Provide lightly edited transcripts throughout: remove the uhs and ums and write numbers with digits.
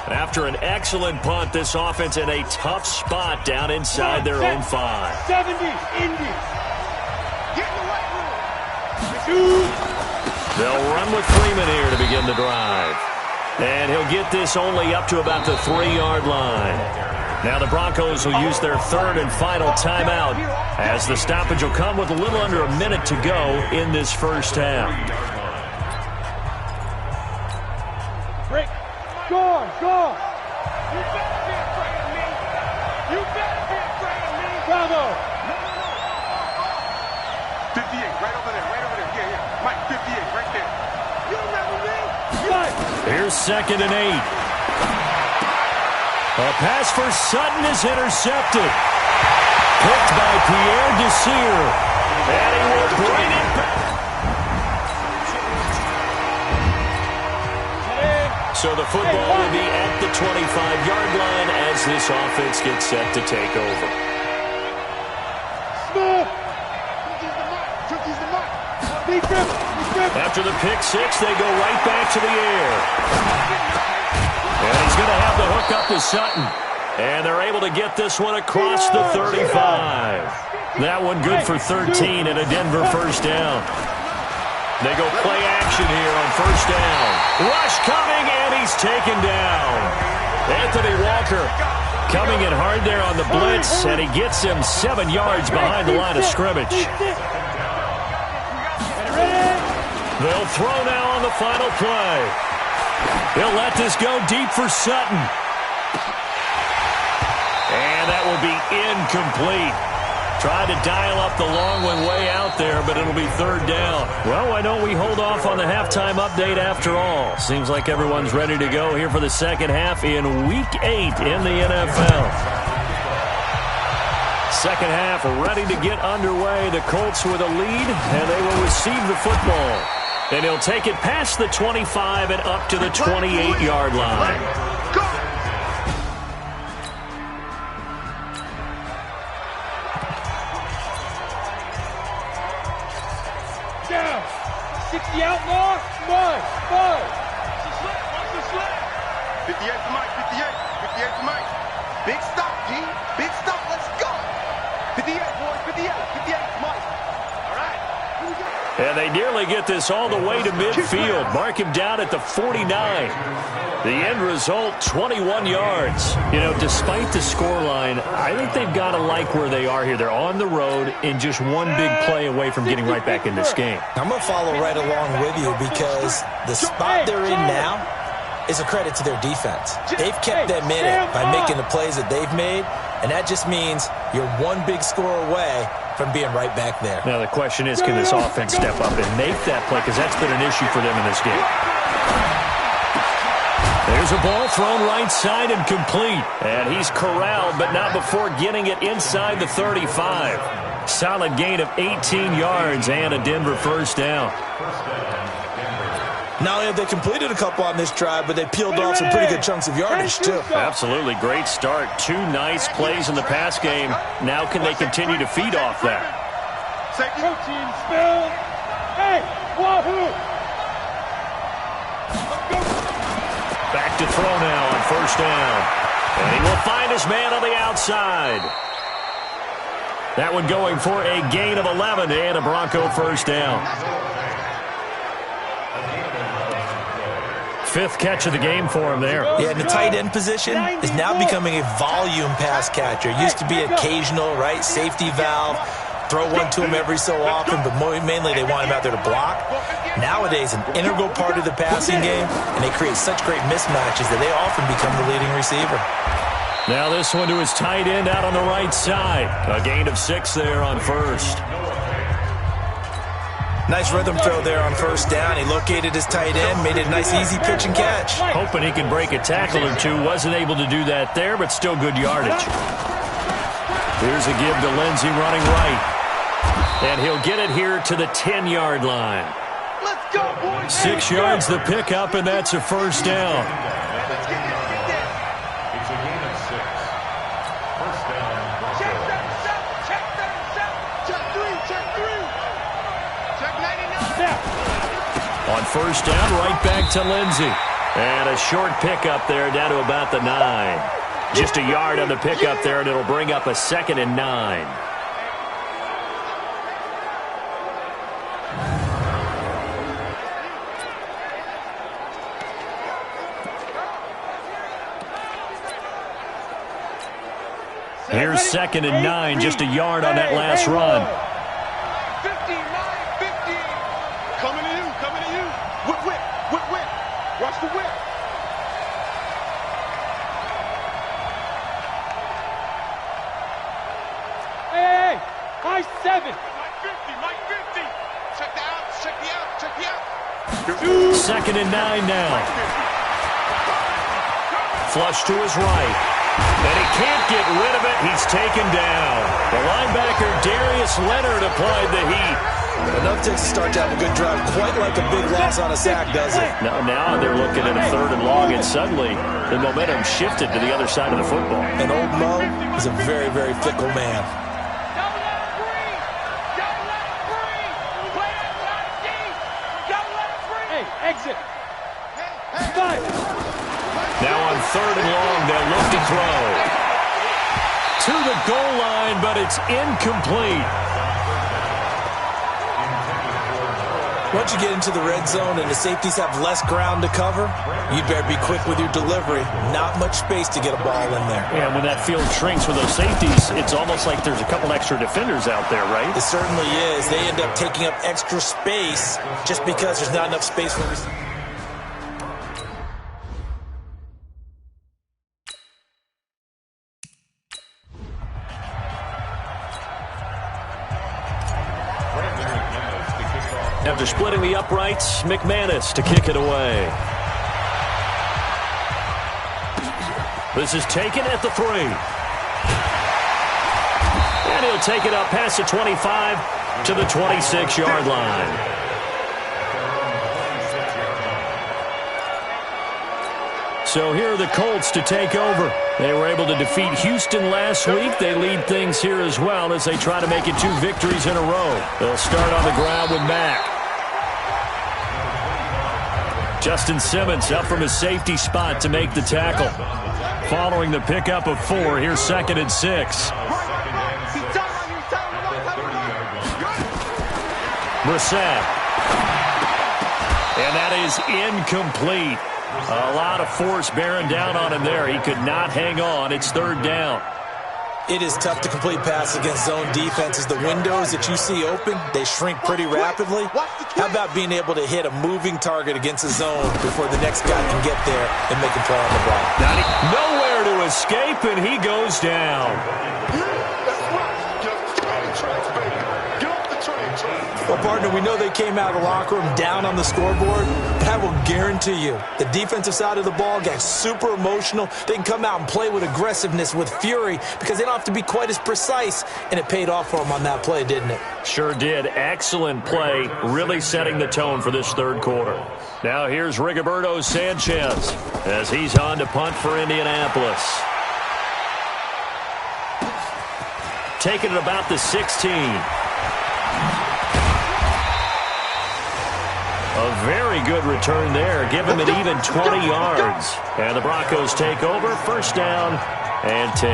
After an excellent punt, this offense in a tough spot down inside their own 5. 70, Indy. Get in the right room. They'll run with Freeman here to begin the drive. And he'll get this only up to about the 3-yard line. Now the Broncos will use their third and final timeout as the stoppage will come with a little under a minute to go in this first half. Break. Go. You better be afraid of me. You better be afraid of me. Bravo. 58, right over there. Yeah. Mike, 58, right there. You remember me? Right. Here's 2nd and 8. A pass for Sutton is intercepted. Picked by Pierre Desir. And he will bring it back. So the football will be at the 25-yard line as this offense gets set to take over. Smith. After the pick 6, they go right back to the air. And he's going to have the hook up to Sutton. And they're able to get this one across the 35. That one good for 13 and a Denver first down. They go play action here on first down. Rush coming, and he's taken down. Anthony Walker coming in hard there on the blitz, and he gets him 7 yards behind the line of scrimmage. They'll throw now on the final play. He'll let this go deep for Sutton. And that will be incomplete. Tried to dial up the long one way out there, but it'll be 3rd down. Well, why don't we hold off on the halftime update after all? Seems like everyone's ready to go here for the second half in Week 8 in the NFL. Second half ready to get underway. The Colts with a lead, and they will receive the football. And he'll take it past the 25 and up to the 28-yard line. Down. 60 outlaw. Mud. Watch the slip. 58 to Mike, 58 to Mike. Big stop, G. Big stop, let's go. 58, boys, 58 to Mike. All right, here we go. And they nearly get this all the way to midfield. Mark him down at the 49. The end result, 21 yards. You know, despite the scoreline, I think they've got to like where they are here. They're on the road and just one big play away from getting right back in this game. I'm going to follow right along with you because the spot they're in now is a credit to their defense. They've kept them in it by making the plays that they've made, and that just means you're one big score away from being right back there. Now the question is, can this offense step up and make that play? Because that's been an issue for them in this game. There's a ball thrown right side and complete. And he's corralled, but not before getting it inside the 35. Solid gain of 18 yards and a Denver first down. Not only have they completed a couple on this drive, but they peeled off some pretty good chunks of yardage, too. Absolutely. Great start. 2 nice plays in the pass game. Now can they continue to feed off that? Protein spill. Hey, wahoo. Back to throw now on first down. And he will find his man on the outside. That one going for a gain of 11 and a Bronco first down. 5th catch of the game for him there. Yeah, and the tight end position is now becoming a volume pass catcher. Used to be occasional, right? Safety valve. Throw one to him every so often, but mainly they want him out there to block. Nowadays, an integral part of the passing game, and they create such great mismatches that they often become the leading receiver. Now this one to his tight end out on the right side. A gain of 6 there on first. Nice rhythm throw there on first down. He located his tight end, made it a nice easy pitch and catch. Hoping he can break a tackle or two. Wasn't able to do that there, but still good yardage. Here's a give to Lindsey running right. And he'll get it here to the 10-yard line. Let's go, boys. 6 yards the pickup, and that's a first down. It's a gain of 6. First down. Check 3. Check 99. On first down, right back to Lindsey. And a short pickup there down to about the 9. Just a yard on the pickup there, and it'll bring up a 2nd and 9. Here's 2nd and 9, just a yard on that last run. 50, 50. Coming to you, coming to you. Whip. Watch the whip. Hey, high 7. Mike 50. Check the out. 2nd and 9 now. Flush to his right. And he can't get rid of it. He's taken down. The linebacker, Darius Leonard, applied the heat. Enough to start to have a good drive. Quite like a big loss on a sack, does it? Now they're looking at a 3rd and long, and suddenly the momentum shifted to the other side of the football. And old Mo is a very, very fickle man. Hey, exit. Now on 3rd and long, they'll look to throw. To the goal line, but it's incomplete. Once you get into the red zone and the safeties have less ground to cover, you better be quick with your delivery. Not much space to get a ball in there. Yeah, when that field shrinks with those safeties, it's almost like there's a couple extra defenders out there, right? It certainly is. They end up taking up extra space just because there's not enough space for receivers. After splitting the uprights, McManus to kick it away. This is taken at the 3. And he'll take it up past the 25 to the 26-yard line. So here are the Colts to take over. They were able to defeat Houston last week. They lead things here as well as they try to make it 2 victories in a row. They'll start on the ground with Mack. Justin Simmons up from his safety spot to make the tackle. Following the pickup of 4, here's 2nd and 6. Brissett. And that is incomplete. A lot of force bearing down on him there. He could not hang on. It's 3rd down. It is tough to complete passes against zone defenses. The windows that you see open, they shrink pretty rapidly. How about being able to hit a moving target against a zone before the next guy can get there and make a play on the ball? Nowhere to escape, and he goes down. Well, partner, we know they came out of the locker room down on the scoreboard, but I will guarantee you the defensive side of the ball got super emotional. They can come out and play with aggressiveness, with fury, because they don't have to be quite as precise, and it paid off for them on that play, didn't it? Sure did. Excellent play, really setting the tone for this 3rd quarter. Now here's Rigoberto Sanchez as he's on to punt for Indianapolis. Taking it about the 16. A very good return there. Give him an even 20 yards. And the Broncos take over. 1st down and 10.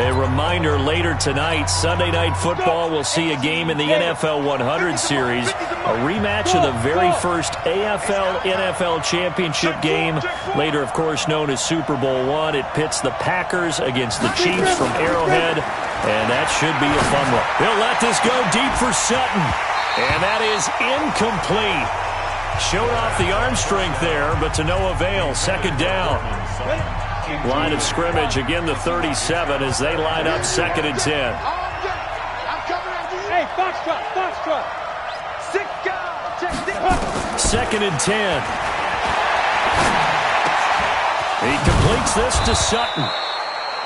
A reminder later tonight, Sunday Night Football will see a game in the NFL 100 series. A rematch of the very first AFL-NFL championship game. Later, of course, known as Super Bowl I. It pits the Packers against the Chiefs from Arrowhead. And that should be a fun one. They'll let this go deep for Sutton. And that is incomplete. Showed off the arm strength there, but to no avail. 2nd down. Line of scrimmage, again the 37 as they line up 2nd and 10. Hey, Foxtrot. 2nd and 10. He completes this to Sutton.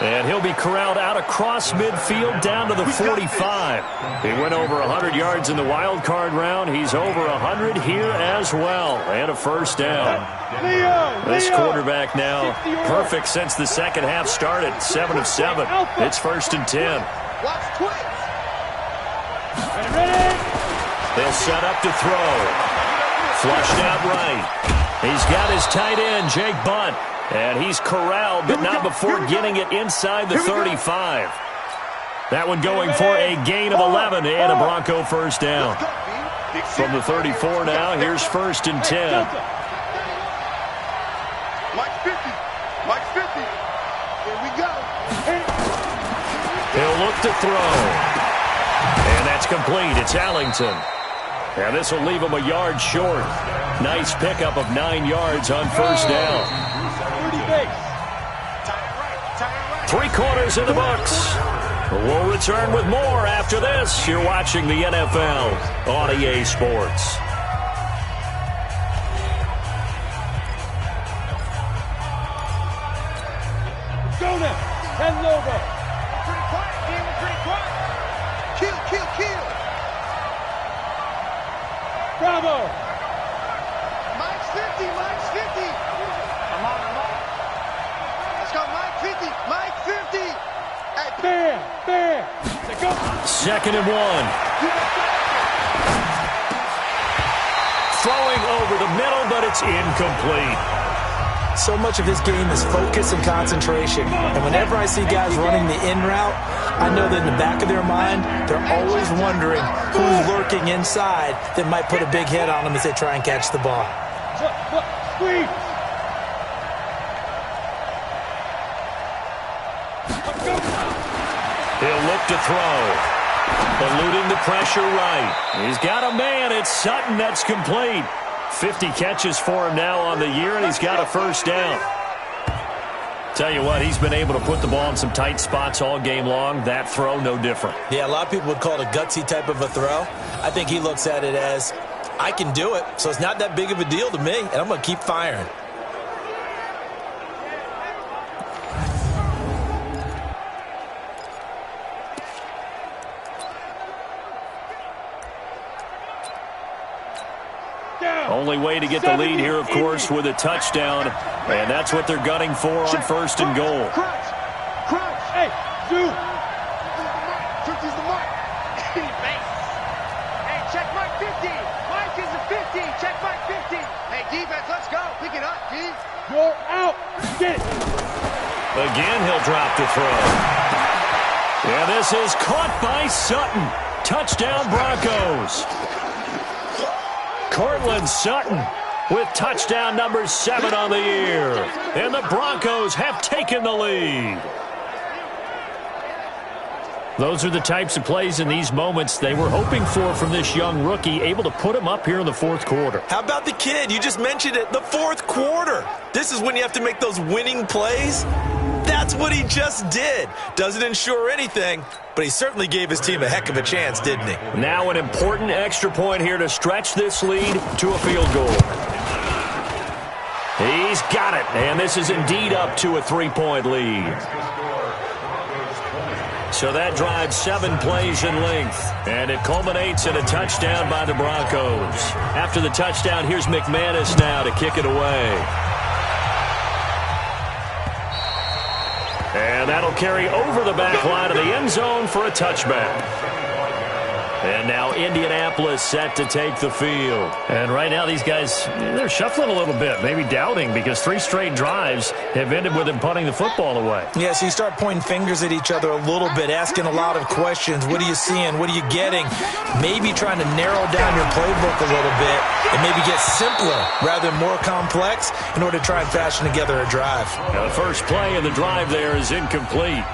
And he'll be corralled out across midfield down to the 45. He went over 100 yards in the wild card round. He's over 100 here as well. And a 1st down. This quarterback now perfect since the second half started. 7 of 7. It's 1st and 10. They'll set up to throw. Flushed out right. He's got his tight end, Jake Bunt. And he's corralled, but not before getting it inside the 35. That one going for a gain of 11 and a Bronco first down. From the 34 now, here's 1st and 10. Mike's 50. Mike's 50. Here we go. He'll look to throw. And that's complete. It's Allington. And this will leave him a yard short. Nice pickup of 9 yards on first down. 3/4 in the books. We'll return with more after this. You're watching the NFL on EA Sports. Go now. Head over. Pretty quiet, team. Pretty quiet. Kill, kill, kill. Bravo. Mike's 50. Mike's 50. I'm on. Let's go, Mike 50. Mike 50. Hey, Bam. Bam. Go. 2nd and 1. Throwing over the middle, but it's incomplete. So much of his game is focus and concentration. And whenever I see guys running the in route, I know that in the back of their mind, they're always wondering who's lurking inside that might put a big hit on them as they try and catch the ball. Squeeze. He'll look to throw. Eluding the pressure right. He's got a man. It's Sutton. That's complete. 50 catches for him now on the year, and he's got a first down. Tell you what, he's been able to put the ball in some tight spots all game long. That throw, no different. Yeah, a lot of people would call it a gutsy type of a throw. I think he looks at it as, I can do it, so it's not that big of a deal to me, and I'm going to keep firing. Only way to get the lead here, of course, with a touchdown. And that's what they're gunning for on 1st and goal. Crunch. Crunch. Hey, Zoo. Use the mic. Hey, check Mike 50. Mike is a 50. Check Mike 50. Hey, defense, let's go. Pick it up, D. You're out. Get it. Again, he'll drop the throw. Yeah, this is caught by Sutton. Touchdown, Broncos. Cortland Sutton with touchdown number 7 on the year. And the Broncos have taken the lead. Those are the types of plays in these moments they were hoping for from this young rookie, able to put him up here in the 4th quarter. How about the kid? You just mentioned it, the 4th quarter. This is when you have to make those winning plays. That's what he just did. Doesn't ensure anything, but he certainly gave his team a heck of a chance, didn't he? Now an important extra point here to stretch this lead to a field goal. He's got it, and this is indeed up to a 3-point lead. So that drives 7 plays in length, and it culminates in a touchdown by the Broncos. After the touchdown, here's McManus now to kick it away. And that'll carry over the back line of the end zone for a touchback. And now Indianapolis set to take the field. And right now these guys, they're shuffling a little bit, maybe doubting, because 3 straight drives have ended with them punting the football away. Yeah, so you start pointing fingers at each other a little bit, asking a lot of questions. What are you seeing? What are you getting? Maybe trying to narrow down your playbook a little bit and maybe get simpler rather than more complex in order to try and fashion together a drive. Now the first play of the drive there is incomplete.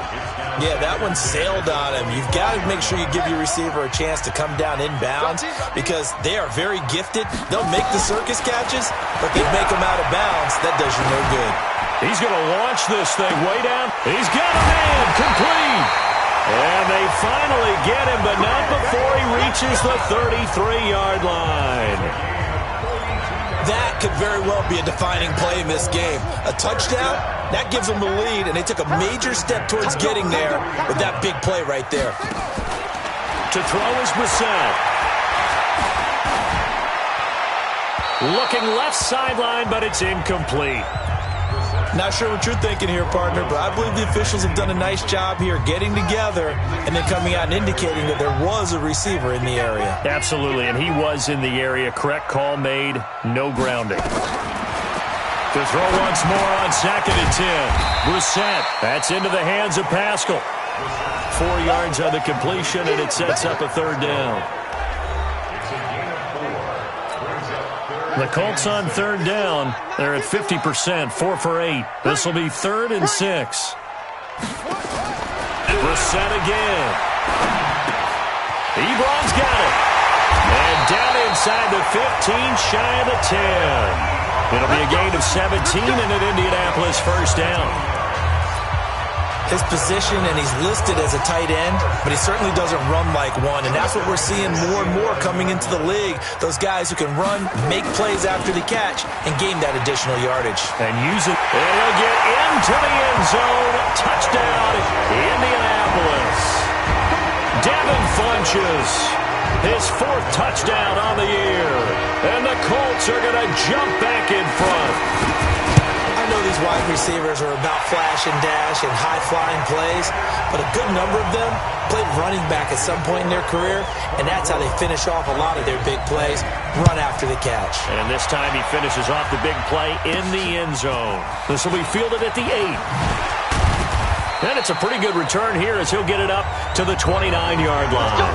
Yeah, that one sailed on him. You've got to make sure you give your receiver a chance to come down inbounds because they are very gifted. They'll make the circus catches, but they make them out of bounds. That does you no good. He's going to launch this thing way down. He's got a man, complete. And they finally get him, but not before he reaches the 33-yard line. That could very well be a defining play in this game. A touchdown, that gives them the lead, and they took a major step towards getting there with that big play right there. To throw is Brissett. Looking left sideline, but it's incomplete. Not sure what you're thinking here, partner, but I believe the officials have done a nice job here getting together and then coming out and indicating that there was a receiver in the area. Absolutely, and he was in the area. Correct call made, no grounding. To throw once more on 2nd and 10. Brissett, that's into the hands of Pascal. 4 yards on the completion, and it sets up a 3rd down. The Colts on 3rd down. They're at 50%, 4 for 8. This will be 3rd and 6. Brissett again. Ebron's got it. And down inside the 15, shy of the 10. It'll be a gain of 17 and an Indianapolis 1st down. His position, and he's listed as a tight end, but he certainly doesn't run like one, and that's what we're seeing more and more coming into the league. Those guys who can run, make plays after the catch, and gain that additional yardage. And use it. And he'll get into the end zone. Touchdown, Indianapolis. Devin Funches, his 4th touchdown on the year. And the Colts are going to jump back in front. I know these wide receivers are about flash and dash and high-flying plays, but a good number of them played running back at some point in their career, and that's how they finish off a lot of their big plays, run after the catch. And this time he finishes off the big play in the end zone. This will be fielded at the 8. And it's a pretty good return here as he'll get it up to the 29-yard line.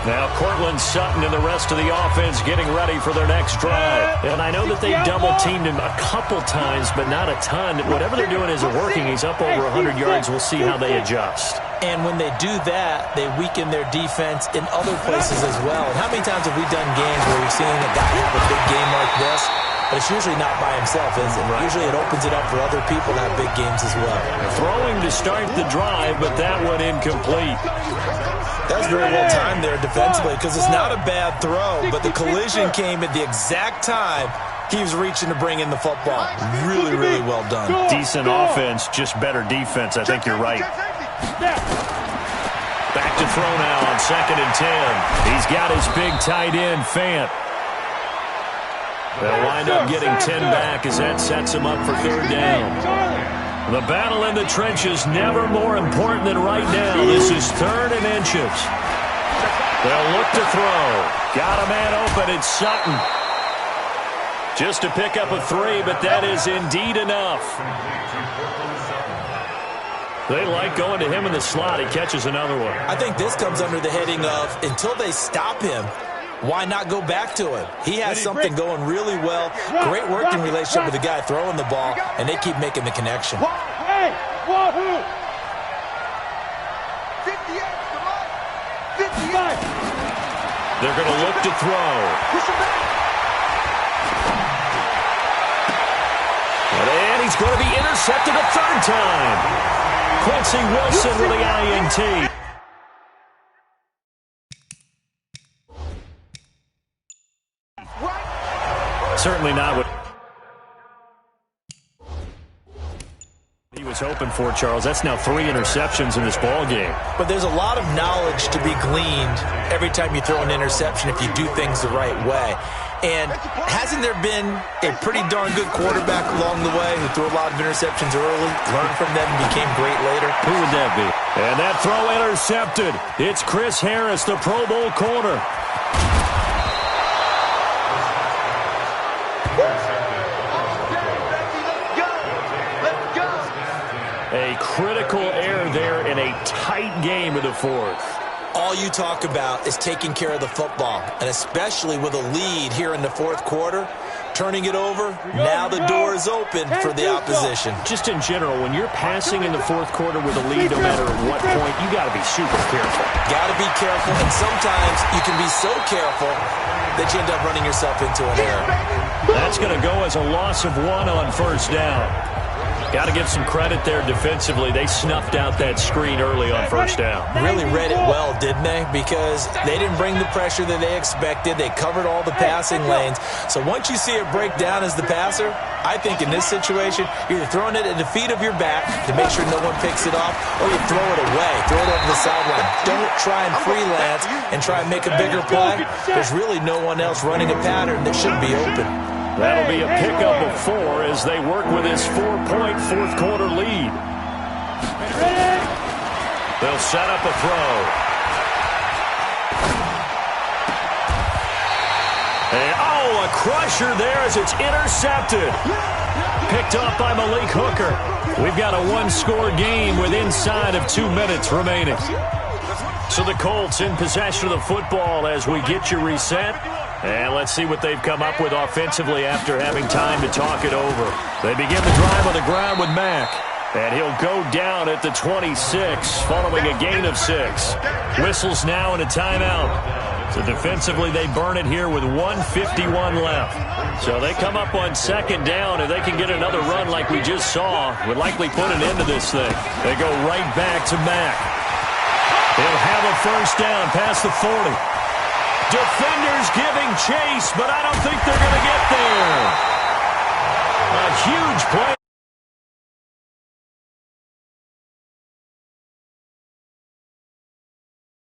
Now Cortland Sutton and the rest of the offense getting ready for their next drive. And I know that they double-teamed him a couple times, but not a ton. Whatever they're doing isn't working. He's up over 100 yards. We'll see how they adjust. And when they do that, they weaken their defense in other places as well. And how many times have we done games where we've seen a guy have a big game like this? But it's usually not by himself, is it? Right. Usually it opens it up for other people to have big games as well. Throwing to start the drive, but that one incomplete. That was very well timed there defensively because it's not a bad throw, but the collision came at the exact time he was reaching to bring in the football. Really, really well done. Decent offense, just better defense. I think you're right. Back to throw now on 2nd and 10. He's got his big tight end, Fant. They'll wind up getting 10 back as that sets him up for 3rd down. The battle in the trenches never more important than right now. This is 3rd and inches. They'll look to throw. Got a man open. It's Sutton. Just to pick up a 3, but that is indeed enough. They like going to him in the slot. He catches another one. I think this comes under the heading of until they stop him, why not go back to him? He has something going really well. Great working relationship with the guy throwing the ball, and they keep making the connection. Hey, wahoo! 58, come on. 58. They're going to look to throw. And he's going to be intercepted a 3rd time. Quincy Wilson with the INT. Certainly not what he was hoping for, Charles. That's now 3 interceptions in this ball game. But there's a lot of knowledge to be gleaned every time you throw an interception if you do things the right way. And hasn't there been a pretty darn good quarterback along the way who threw a lot of interceptions early, learned from them, and became great later? Who would that be? And that throw intercepted. It's Chris Harris, the Pro Bowl corner. A critical error there in a tight game of the 4th. All you talk about is taking care of the football, and especially with a lead here in the 4th quarter, turning it over, now the door is open for the opposition. Just in general, when you're passing in the 4th quarter with a lead, no matter what point, you got to be super careful. Got to be careful, and sometimes you can be so careful that you end up running yourself into an error. That's going to go as a loss of 1 on 1st down. Got to give some credit there defensively. They snuffed out that screen early on first down. Really read it well, didn't they? Because they didn't bring the pressure that they expected. They covered all the passing lanes. So once you see it break down as the passer, I think in this situation, you're either throwing it at the feet of your back to make sure no one picks it off, or you throw it away, throw it over the sideline. Don't try and freelance and try and make a bigger play. There's really no one else running a pattern that should be open. That'll be a pickup of 4 as they work with his 4-point fourth-quarter lead. They'll set up a throw. And, a crusher there as it's intercepted. Picked off by Malik Hooker. We've got a one-score game with inside of 2 minutes remaining. So the Colts in possession of the football as we get you reset. And let's see what they've come up with offensively after having time to talk it over. They begin the drive on the ground with Mack. And he'll go down at the 26 following a gain of 6. Whistles now and a timeout. So defensively they burn it here with 1:51 left. So they come up on second down. If they can get another run like we just saw, would likely put an end to this thing. They go right back to Mack. He'll have a first down past the 40. Defenders giving chase, but I don't think they're going to get there. A huge play.